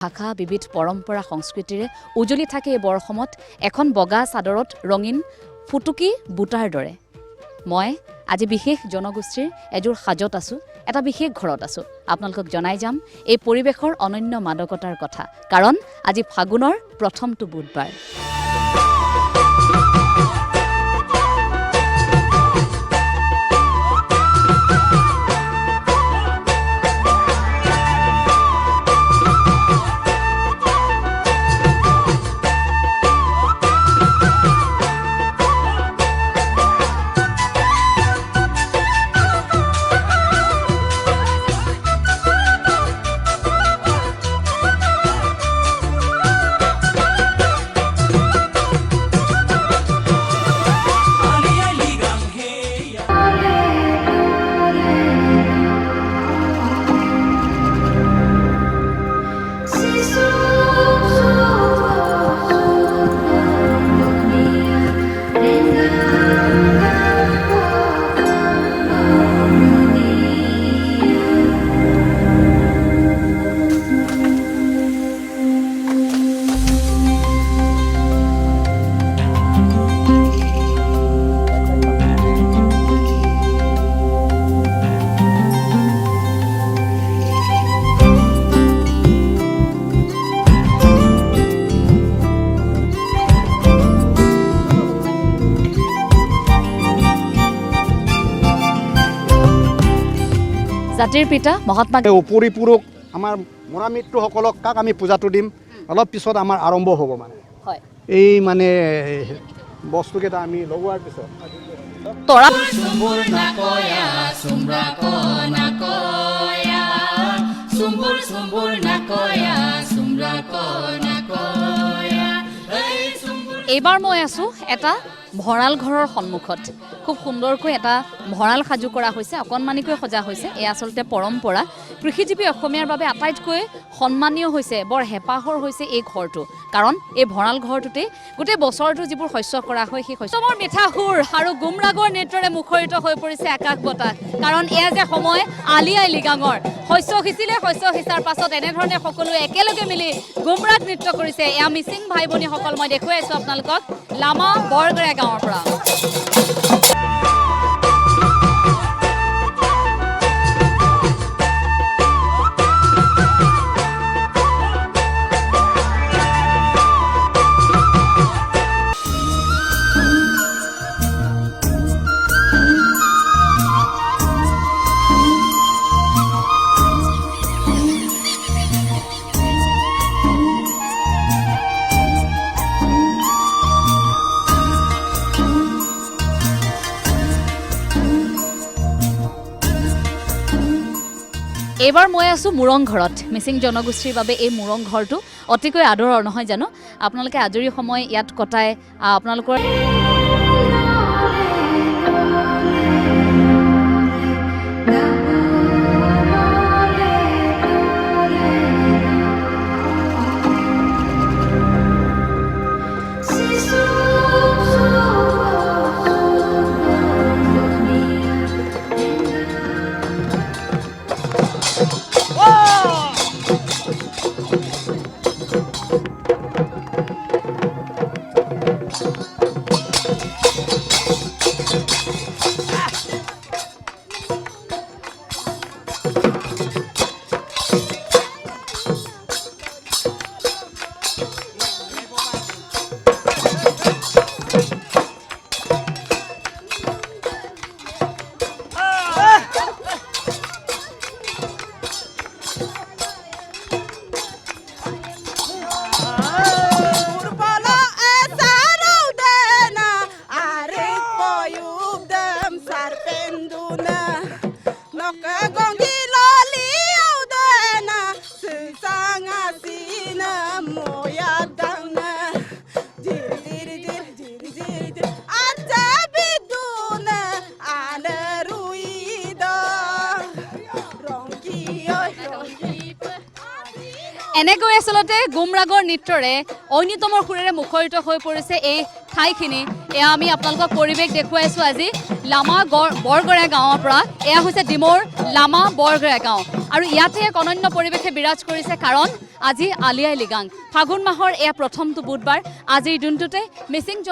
ভাষা বিবিধ পৰম্পৰা সংস্কৃতিৰে উজলি থাকে এই বৰসমত এখন বগা চাদৰত ৰঙীন ফুটুকি বুটাৰ দৰে মই আজি বিশেষ জনগোষ্ঠীৰ এজোৰ সাজত আছো এটা বিশেষ ঘৰত আছো আপোনালোকক জনাই যাম এই পৰিবেশৰ অনন্য মাদকতাৰ কথা কাৰণ আজি ফাগুনৰ প্ৰথমটো বুধবাৰ জাতিৰ পিতা মহাত্মা উপৰিপূৰক আমাৰ মৰা মৃত্যুসকলক কাক আমি পূজাটো দিম অলপ পিছত আমাৰ আৰম্ভ হ'ব মানে হয় এই মানে বস্তুকেইটা আমি লগোৱাৰ পিছত তৰা এইবাৰ মই আছো এটা ভঁৰাল ঘৰৰ সন্মুখত খুব সুন্দৰকৈ এটা ভঁৰাল সাজু কৰা হৈছে অকণমানিকৈ সজা হৈছে এই আচলতে পৰম্পৰা কৃষিজীৱী অসমীয়াৰ বাবে আটাইতকৈ সন্মানীয় হৈছে বৰ হেঁপাহৰ হৈছে এই ঘৰটো কাৰণ এই ভঁৰাল ঘৰটোতে গোটেই বছৰটো যিবোৰ শস্য কৰা হয় সেই শস্যৰ মিঠা সুৰ আৰু গুমৰাগৰ নৃত্যৰে মুখৰিত হৈ পৰিছে আকাশ বতাহ কাৰণ এয়া যে সময় আলি আই লৃগাঙৰ শস্য সিঁচিলে শস্য সিঁচাৰ পাছত এনেধৰণে সকলোৱে একেলগে মিলি গুমৰাগ নৃত্য কৰিছে এয়া মিচিং ভাই ভনীসকল মই দেখুৱাই আছোঁ আপোনালোকক লামা বৰগৰা গাঁৱৰ পৰা এইবাৰ মই আছো মুৰং ঘৰত মিচিং জনগোষ্ঠীৰ বাবে এই মুৰং ঘৰটো অতিকৈ আদৰৰ নহয় জানো আপোনালোকে আজৰি সময় ইয়াত কটাই আপোনালোকৰ এনেকৈ আচলতে গুমৰাগৰ নৃত্যৰে ঐনিতমৰ সুৰেৰে মুখৰিত হৈ পৰিছে এই ঠাইখিনি এয়া আমি আপোনালোকক পৰিৱেশ দেখুৱাইছোঁ আজি লামা বৰগৰা গাঁৱৰ পৰা এয়া হৈছে ডিমৌৰ লামা বৰগৰা গাঁও আৰু ইয়াতে এক অনন্য পৰিৱেশে বিৰাজ কৰিছে কাৰণ আজি আলি আই লৃগাং ফাগুন মাহৰ এয়া প্ৰথমটো বুধবাৰ আজিৰ দিনটোতে মিচিং